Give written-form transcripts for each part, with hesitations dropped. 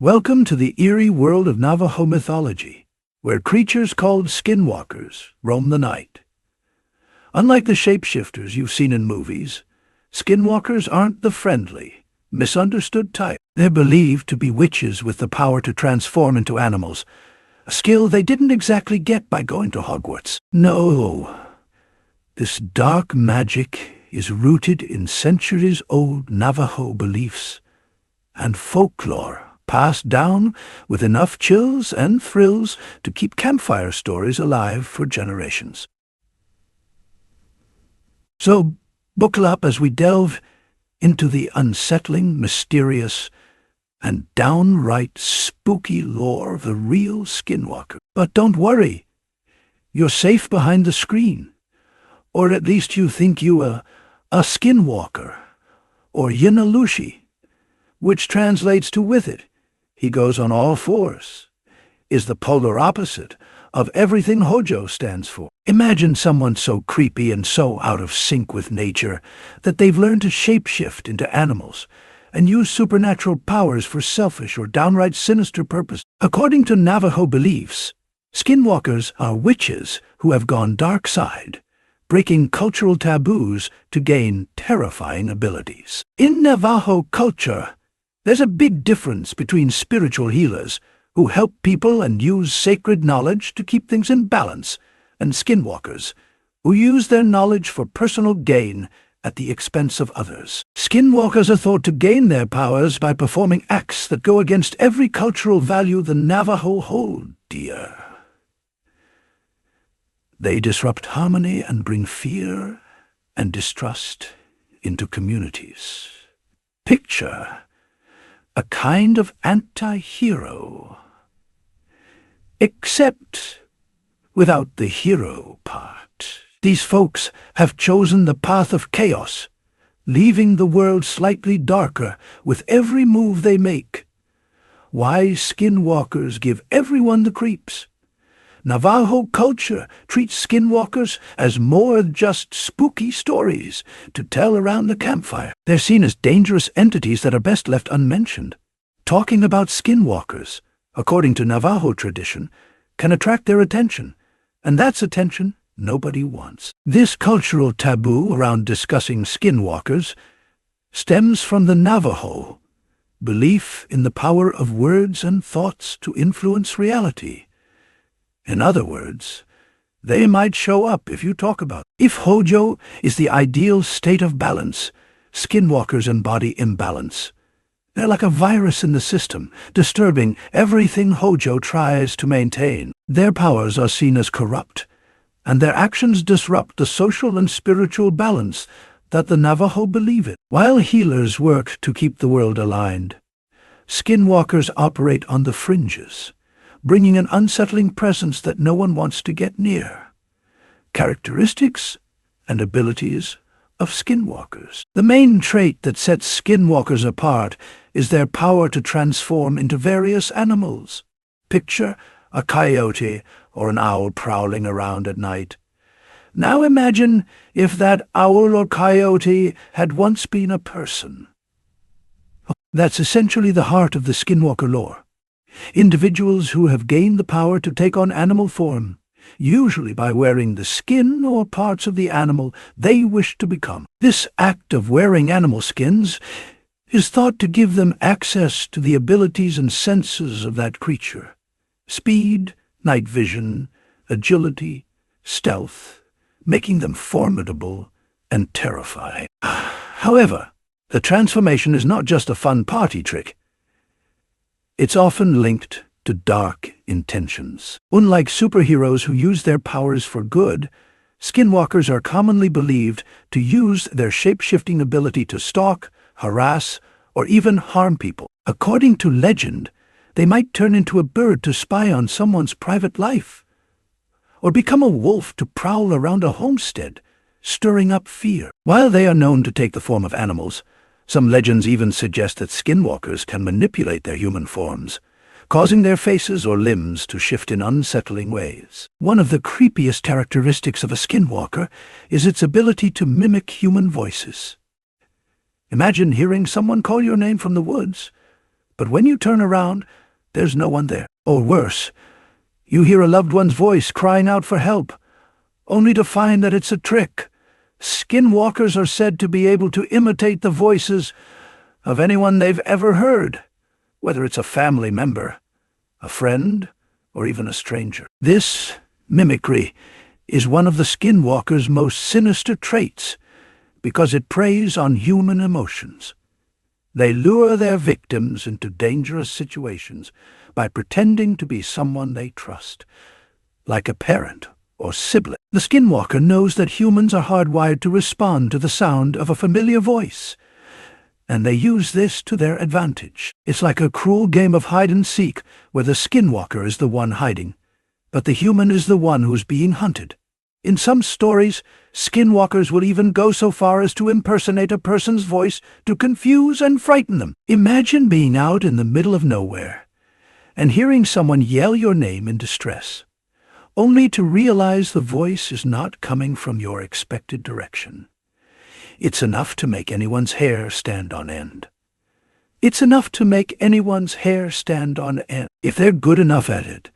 Welcome to the eerie world of Navajo mythology, where creatures called skinwalkers roam the night. Unlike the shapeshifters you've seen in movies, skinwalkers aren't the friendly, misunderstood type. They're believed to be witches with the power to transform into animals, a skill they didn't exactly get by going to Hogwarts. No, this dark magic is rooted in centuries-old Navajo beliefs and folklore, passed down with enough chills and thrills to keep campfire stories alive for generations. So, buckle up as we delve into the unsettling, mysterious, and downright spooky lore of the real skinwalker. But don't worry, you're safe behind the screen. Or at least you think you a skinwalker, or Yinalushi, which translates to with it. He goes on all fours, is the polar opposite of everything Hojo stands for. Imagine someone so creepy and so out of sync with nature that they've learned to shapeshift into animals and use supernatural powers for selfish or downright sinister purposes. According to Navajo beliefs, skinwalkers are witches who have gone dark side, breaking cultural taboos to gain terrifying abilities. In Navajo culture, there's a big difference between spiritual healers who help people and use sacred knowledge to keep things in balance, and skinwalkers who use their knowledge for personal gain at the expense of others. Skinwalkers are thought to gain their powers by performing acts that go against every cultural value the Navajo hold dear. They disrupt harmony and bring fear and distrust into communities. Picture a kind of anti-hero, except without the hero part. These folks have chosen the path of chaos, leaving the world slightly darker with every move they make. Wise skinwalkers give everyone the creeps. Navajo culture treats skinwalkers as more than just spooky stories to tell around the campfire. They're seen as dangerous entities that are best left unmentioned. Talking about skinwalkers, according to Navajo tradition, can attract their attention, and that's attention nobody wants. This cultural taboo around discussing skinwalkers stems from the Navajo belief in the power of words and thoughts to influence reality. In other words, they might show up if you talk about it. If Hojo is the ideal state of balance, skinwalkers embody imbalance. They're like a virus in the system, disturbing everything Hojo tries to maintain. Their powers are seen as corrupt, and their actions disrupt the social and spiritual balance that the Navajo believe in. While healers work to keep the world aligned, skinwalkers operate on the fringes, bringing an unsettling presence that no one wants to get near. Characteristics and abilities of skinwalkers. The main trait that sets skinwalkers apart is their power to transform into various animals. Picture a coyote or an owl prowling around at night. Now imagine if that owl or coyote had once been a person. That's essentially the heart of the skinwalker lore. Individuals who have gained the power to take on animal form, usually by wearing the skin or parts of the animal they wish to become. This act of wearing animal skins is thought to give them access to the abilities and senses of that creature: speed, night vision, agility, stealth, making them formidable and terrifying. However, the transformation is not just a fun party trick. It's often linked to dark intentions. Unlike superheroes who use their powers for good, skinwalkers are commonly believed to use their shape-shifting ability to stalk, harass, or even harm people. According to legend, they might turn into a bird to spy on someone's private life, or become a wolf to prowl around a homestead, stirring up fear. While they are known to take the form of animals, some legends even suggest that skinwalkers can manipulate their human forms, causing their faces or limbs to shift in unsettling ways. One of the creepiest characteristics of a skinwalker is its ability to mimic human voices. Imagine hearing someone call your name from the woods, But when you turn around, there's no one there. Or worse, you hear a loved one's voice crying out for help, only to find that it's a trick. Skinwalkers are said to be able to imitate the voices of anyone they've ever heard, whether it's a family member, a friend, or even a stranger. This mimicry is one of the skinwalkers' most sinister traits because it preys on human emotions. They lure their victims into dangerous situations by pretending to be someone they trust, like a parent or sibling. The skinwalker knows that humans are hardwired to respond to the sound of a familiar voice, and they use this to their advantage. It's like a cruel game of hide-and-seek where the skinwalker is the one hiding, but the human is the one who's being hunted. In some stories, skinwalkers will even go so far as to impersonate a person's voice to confuse and frighten them. Imagine being out in the middle of nowhere and hearing someone yell your name in distress, only to realize the voice is not coming from your expected direction. It's enough to make anyone's hair stand on end. It's enough to make anyone's hair stand on end. If they're good enough at it,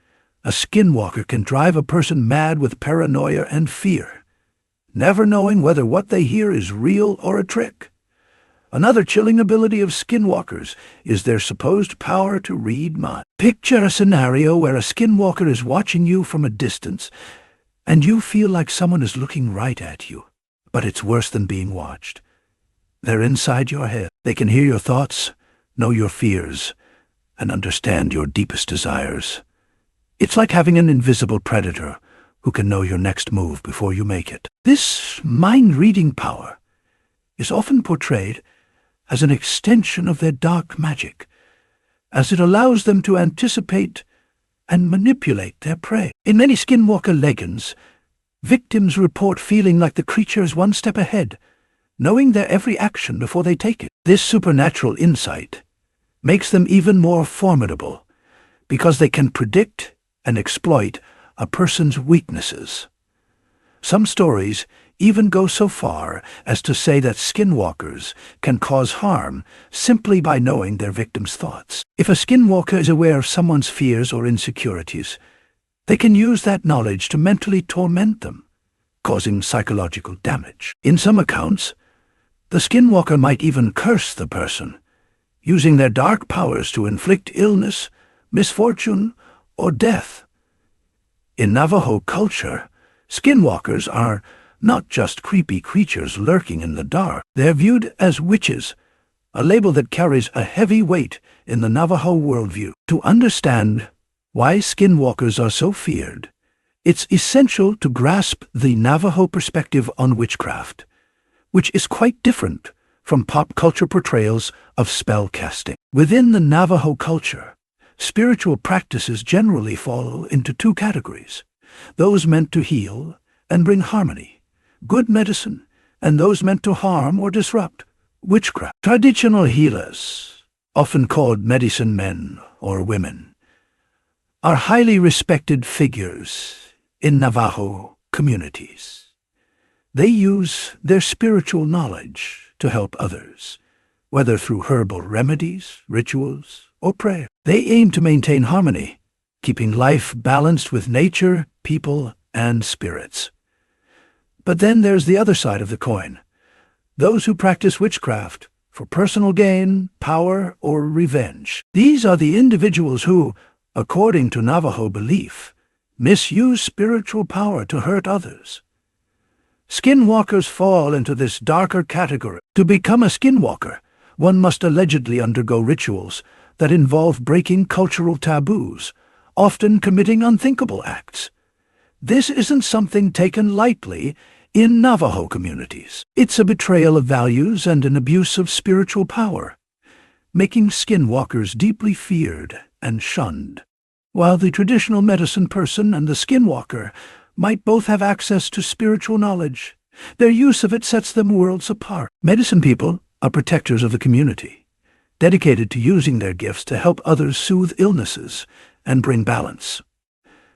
a skinwalker can drive a person mad with paranoia and fear, never knowing whether what they hear is real or a trick. Another chilling ability of skinwalkers is their supposed power to read minds. Picture a scenario where a skinwalker is watching you from a distance, and you feel like someone is looking right at you. But it's worse than being watched. They're inside your head. They can hear your thoughts, know your fears, and understand your deepest desires. It's like having an invisible predator who can know your next move before you make it. This mind-reading power is often portrayed as an extension of their dark magic, as it allows them to anticipate and manipulate their prey. In many skinwalker legends, victims report feeling like the creature is one step ahead, knowing their every action before they take it. This supernatural insight makes them even more formidable because they can predict and exploit a person's weaknesses. Some stories even go so far as to say that skinwalkers can cause harm simply by knowing their victim's thoughts. If a skinwalker is aware of someone's fears or insecurities, they can use that knowledge to mentally torment them, causing psychological damage. In some accounts, the skinwalker might even curse the person, using their dark powers to inflict illness, misfortune, or death. In Navajo culture, skinwalkers are not just creepy creatures lurking in the dark. They're viewed as witches, a label that carries a heavy weight in the Navajo worldview. To understand why skinwalkers are so feared, it's essential to grasp the Navajo perspective on witchcraft, which is quite different from pop culture portrayals of spell casting. Within the Navajo culture, spiritual practices generally fall into two categories: those meant to heal and bring harmony, good medicine, and those meant to harm or disrupt, witchcraft. Traditional healers, often called medicine men or women, are highly respected figures in Navajo communities. They use their spiritual knowledge to help others, whether through herbal remedies, rituals, or prayer. They aim to maintain harmony, keeping life balanced with nature, people, and spirits. But then there's the other side of the coin: those who practice witchcraft for personal gain, power, or revenge. These are the individuals who, according to Navajo belief, misuse spiritual power to hurt others. Skinwalkers fall into this darker category. To become a skinwalker, one must allegedly undergo rituals that involve breaking cultural taboos, often committing unthinkable acts. This isn't something taken lightly in Navajo communities. It's a betrayal of values and an abuse of spiritual power, making skinwalkers deeply feared and shunned. While the traditional medicine person and the skinwalker might both have access to spiritual knowledge, their use of it sets them worlds apart. Medicine people are protectors of the community, dedicated to using their gifts to help others soothe illnesses and bring balance.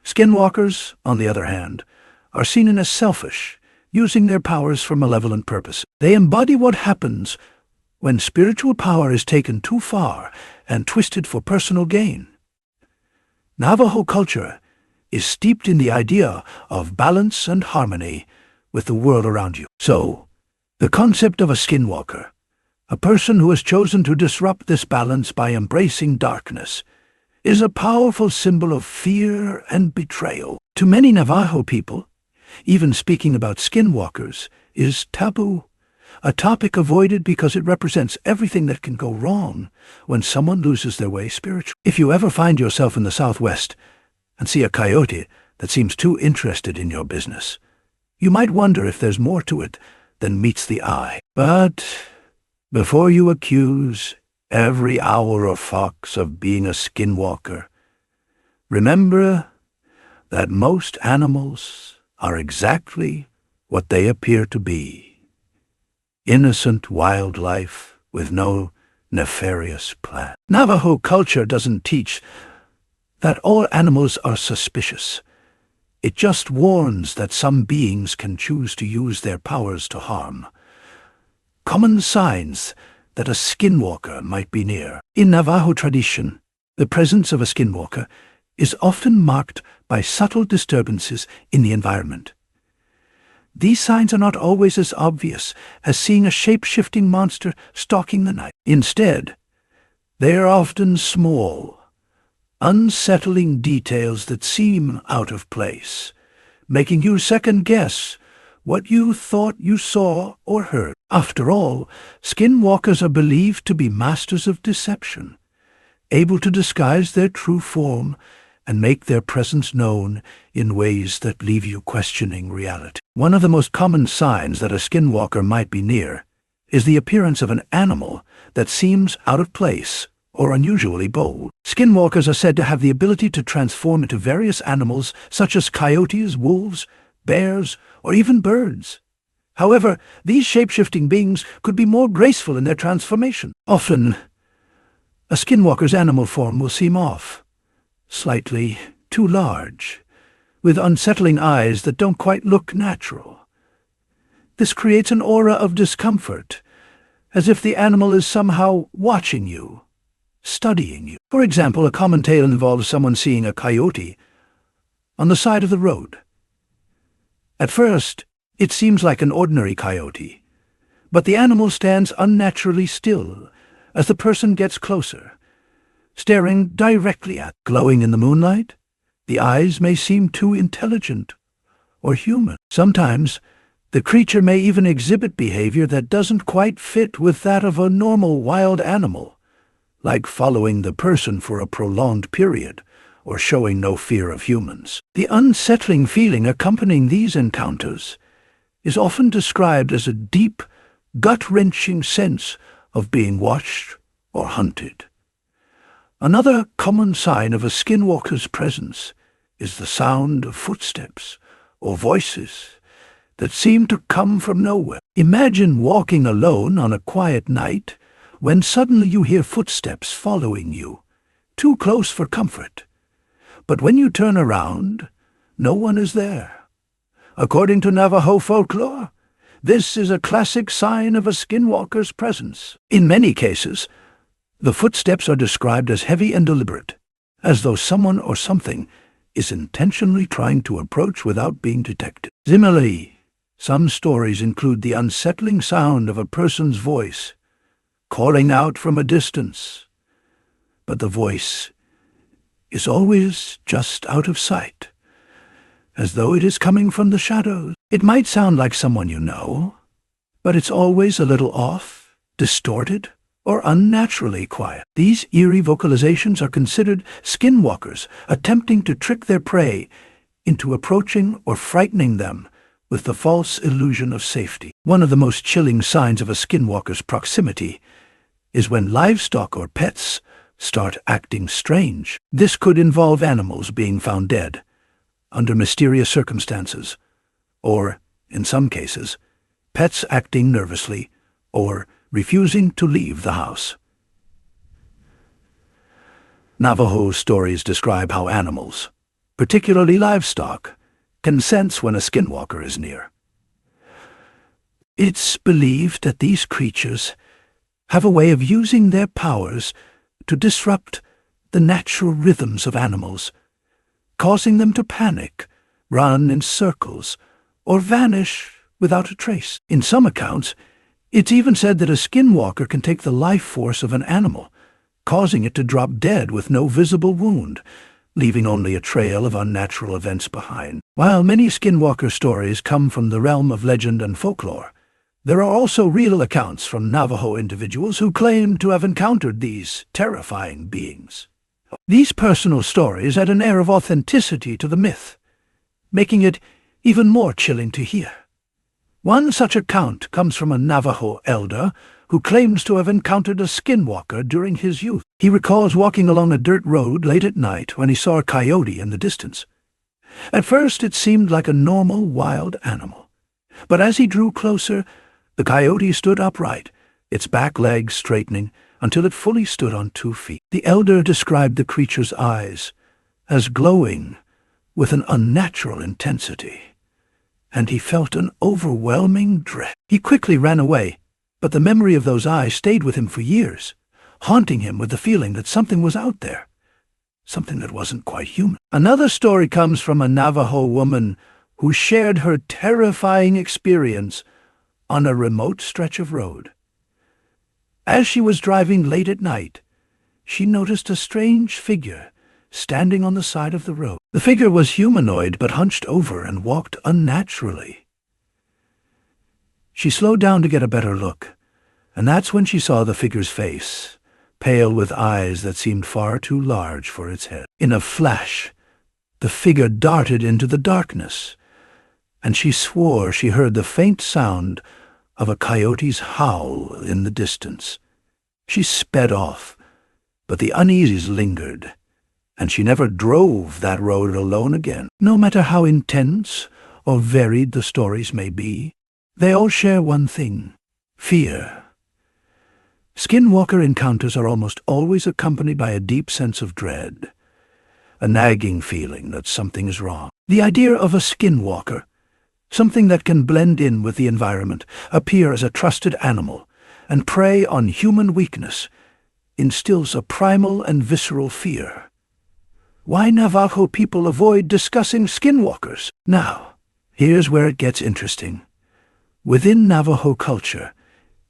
Skinwalkers, on the other hand, are seen as selfish, using their powers for malevolent purposes. They embody what happens when spiritual power is taken too far and twisted for personal gain. Navajo culture is steeped in the idea of balance and harmony with the world around you. So, the concept of a skinwalker, a person who has chosen to disrupt this balance by embracing darkness, is a powerful symbol of fear and betrayal. To many Navajo people, even speaking about skinwalkers is taboo, a topic avoided because it represents everything that can go wrong when someone loses their way spiritually. If you ever find yourself in the Southwest and see a coyote that seems too interested in your business, you might wonder if there's more to it than meets the eye. But before you accuse every owl or fox of being a skinwalker, remember that most animals are exactly what they appear to be. Innocent wildlife with no nefarious plan. Navajo culture doesn't teach that all animals are suspicious. It just warns that some beings can choose to use their powers to harm. Common signs that a skinwalker might be near. In Navajo tradition, the presence of a skinwalker is often marked by subtle disturbances in the environment. These signs are not always as obvious as seeing a shape-shifting monster stalking the night. Instead, they are often small, unsettling details that seem out of place, making you second-guess what you thought you saw or heard. After all, skinwalkers are believed to be masters of deception, able to disguise their true form and make their presence known in ways that leave you questioning reality. One of the most common signs that a skinwalker might be near is the appearance of an animal that seems out of place or unusually bold. Skinwalkers are said to have the ability to transform into various animals such as coyotes, wolves, bears, or even birds. However, these shape-shifting beings could be more graceful in their transformation. Often, a skinwalker's animal form will seem off, slightly too large, with unsettling eyes that don't quite look natural. This creates an aura of discomfort, as if the animal is somehow watching you, studying you. For example, a common tale involves someone seeing a coyote on the side of the road. At first, it seems like an ordinary coyote, but the animal stands unnaturally still as the person gets closer, staring directly at. Glowing in the moonlight, the eyes may seem too intelligent or human. Sometimes, the creature may even exhibit behavior that doesn't quite fit with that of a normal wild animal, like following the person for a prolonged period or showing no fear of humans. The unsettling feeling accompanying these encounters is often described as a deep, gut-wrenching sense of being watched or hunted. Another common sign of a skinwalker's presence is the sound of footsteps or voices that seem to come from nowhere. Imagine walking alone on a quiet night when suddenly you hear footsteps following you, too close for comfort. But when you turn around, no one is there. According to Navajo folklore, this is a classic sign of a skinwalker's presence. In many cases, the footsteps are described as heavy and deliberate, as though someone or something is intentionally trying to approach without being detected. Similarly, some stories include the unsettling sound of a person's voice, calling out from a distance, but the voice is always just out of sight, as though it is coming from the shadows. It might sound like someone you know, but it's always a little off, distorted, or unnaturally quiet. These eerie vocalizations are considered skinwalkers attempting to trick their prey into approaching or frightening them with the false illusion of safety. One of the most chilling signs of a skinwalker's proximity is when livestock or pets start acting strange. This could involve animals being found dead under mysterious circumstances, or, in some cases, pets acting nervously or refusing to leave the house. Navajo stories describe how animals, particularly livestock, can sense when a skinwalker is near. It's believed that these creatures have a way of using their powers to disrupt the natural rhythms of animals, causing them to panic, run in circles, or vanish without a trace. In some accounts, it's even said that a skinwalker can take the life force of an animal, causing it to drop dead with no visible wound, leaving only a trail of unnatural events behind. While many skinwalker stories come from the realm of legend and folklore, there are also real accounts from Navajo individuals who claim to have encountered these terrifying beings. These personal stories add an air of authenticity to the myth, making it even more chilling to hear. One such account comes from a Navajo elder who claims to have encountered a skinwalker during his youth. He recalls walking along a dirt road late at night when he saw a coyote in the distance. At first it seemed like a normal wild animal, but as he drew closer, the coyote stood upright, its back legs straightening until it fully stood on 2 feet. The elder described the creature's eyes as glowing with an unnatural intensity, and he felt an overwhelming dread. He quickly ran away, but the memory of those eyes stayed with him for years, haunting him with the feeling that something was out there, something that wasn't quite human. Another story comes from a Navajo woman who shared her terrifying experience on a remote stretch of road. As she was driving late at night, she noticed a strange figure standing on the side of the road. The figure was humanoid but hunched over and walked unnaturally. She slowed down to get a better look, and that's when she saw the figure's face, pale with eyes that seemed far too large for its head. In a flash, the figure darted into the darkness, and she swore she heard the faint sound of a coyote's howl in the distance. She sped off, but the uneases lingered, and she never drove that road alone again. No matter how intense or varied the stories may be, they all share one thing: fear. Skinwalker encounters are almost always accompanied by a deep sense of dread, a nagging feeling that something is wrong. The idea of a skinwalker, something that can blend in with the environment, appear as a trusted animal, and prey on human weakness, instills a primal and visceral fear. Why Navajo people avoid discussing skinwalkers? Now, here's where it gets interesting. Within Navajo culture,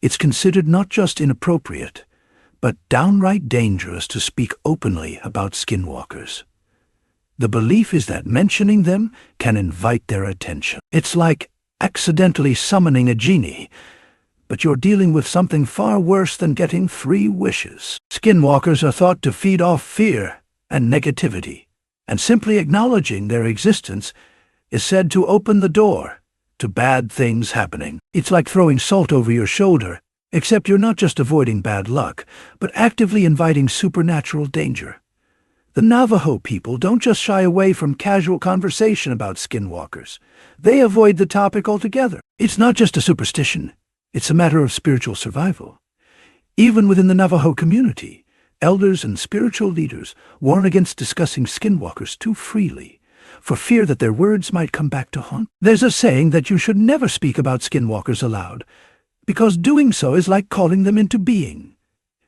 it's considered not just inappropriate, but downright dangerous to speak openly about skinwalkers. The belief is that mentioning them can invite their attention. It's like accidentally summoning a genie, but you're dealing with something far worse than getting 3 wishes. Skinwalkers are thought to feed off fear and negativity, and simply acknowledging their existence is said to open the door to bad things happening. It's like throwing salt over your shoulder, except you're not just avoiding bad luck, but actively inviting supernatural danger. The Navajo people don't just shy away from casual conversation about skinwalkers. They avoid the topic altogether. It's not just a superstition. It's a matter of spiritual survival. Even within the Navajo community, elders and spiritual leaders warn against discussing skinwalkers too freely, for fear that their words might come back to haunt. There's a saying that you should never speak about skinwalkers aloud, because doing so is like calling them into being.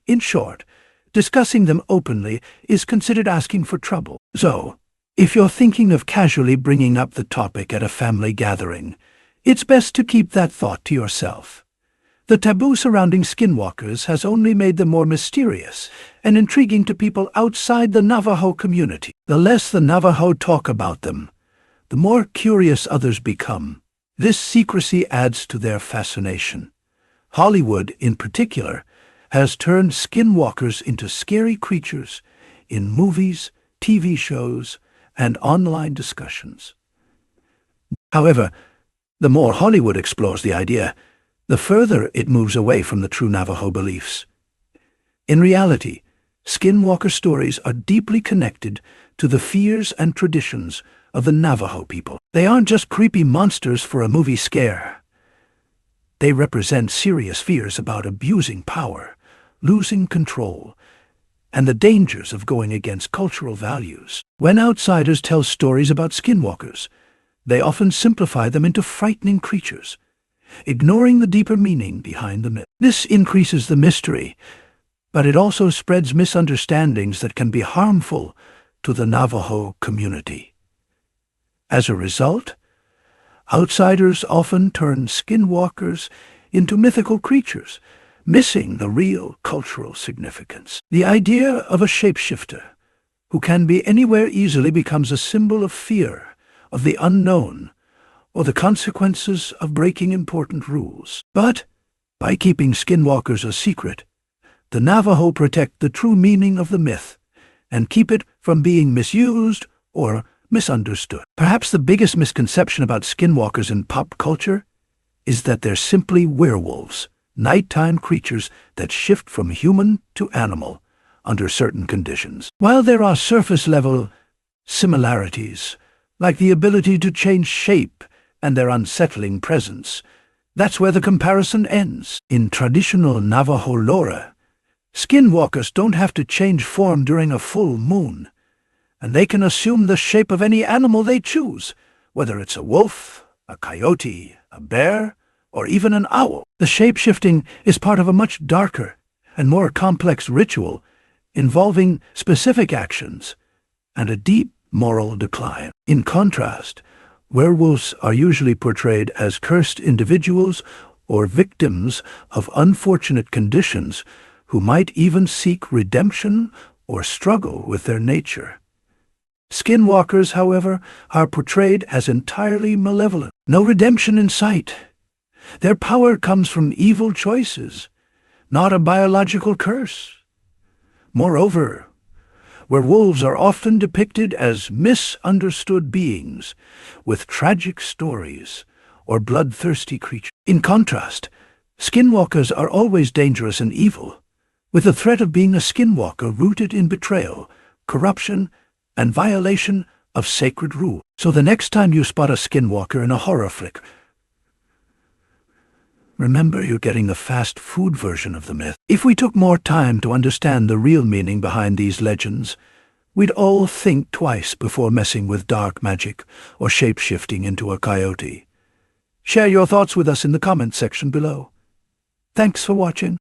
In short, discussing them openly is considered asking for trouble. So, if you're thinking of casually bringing up the topic at a family gathering, it's best to keep that thought to yourself. The taboo surrounding skinwalkers has only made them more mysterious and intriguing to people outside the Navajo community. The less the Navajo talk about them, the more curious others become. This secrecy adds to their fascination. Hollywood, in particular, has turned skinwalkers into scary creatures in movies, TV shows, and online discussions. However, the more Hollywood explores the idea, the further it moves away from the true Navajo beliefs. In reality, skinwalker stories are deeply connected to the fears and traditions of the Navajo people. They aren't just creepy monsters for a movie scare. They represent serious fears about abusing power, losing control, and the dangers of going against cultural values. When outsiders tell stories about skinwalkers, they often simplify them into frightening creatures, ignoring the deeper meaning behind the myth. This increases the mystery, but it also spreads misunderstandings that can be harmful to the Navajo community. As a result, outsiders often turn skinwalkers into mythical creatures, missing the real cultural significance. The idea of a shapeshifter, who can be anywhere easily, becomes a symbol of fear, of the unknown, or the consequences of breaking important rules. But, by keeping skinwalkers a secret, the Navajo protect the true meaning of the myth and keep it from being misused or misunderstood. Perhaps the biggest misconception about skinwalkers in pop culture is that they're simply werewolves, nighttime creatures that shift from human to animal under certain conditions. While there are surface-level similarities, like the ability to change shape and their unsettling presence, that's where the comparison ends. In traditional Navajo lore, skinwalkers don't have to change form during a full moon, and they can assume the shape of any animal they choose, whether it's a wolf, a coyote, a bear, or even an owl. The shape-shifting is part of a much darker and more complex ritual involving specific actions and a deep moral decline. In contrast, werewolves are usually portrayed as cursed individuals or victims of unfortunate conditions who might even seek redemption or struggle with their nature. Skinwalkers, however, are portrayed as entirely malevolent. No redemption in sight. Their power comes from evil choices, not a biological curse. Moreover, werewolves are often depicted as misunderstood beings with tragic stories or bloodthirsty creatures. In contrast, skinwalkers are always dangerous and evil, with the threat of being a skinwalker rooted in betrayal, corruption, and violation of sacred rule. So the next time you spot a skinwalker in a horror flick, remember you're getting the fast food version of the myth. If we took more time to understand the real meaning behind these legends, we'd all think twice before messing with dark magic or shape-shifting into a coyote. Share your thoughts with us in the comments section below. Thanks for watching.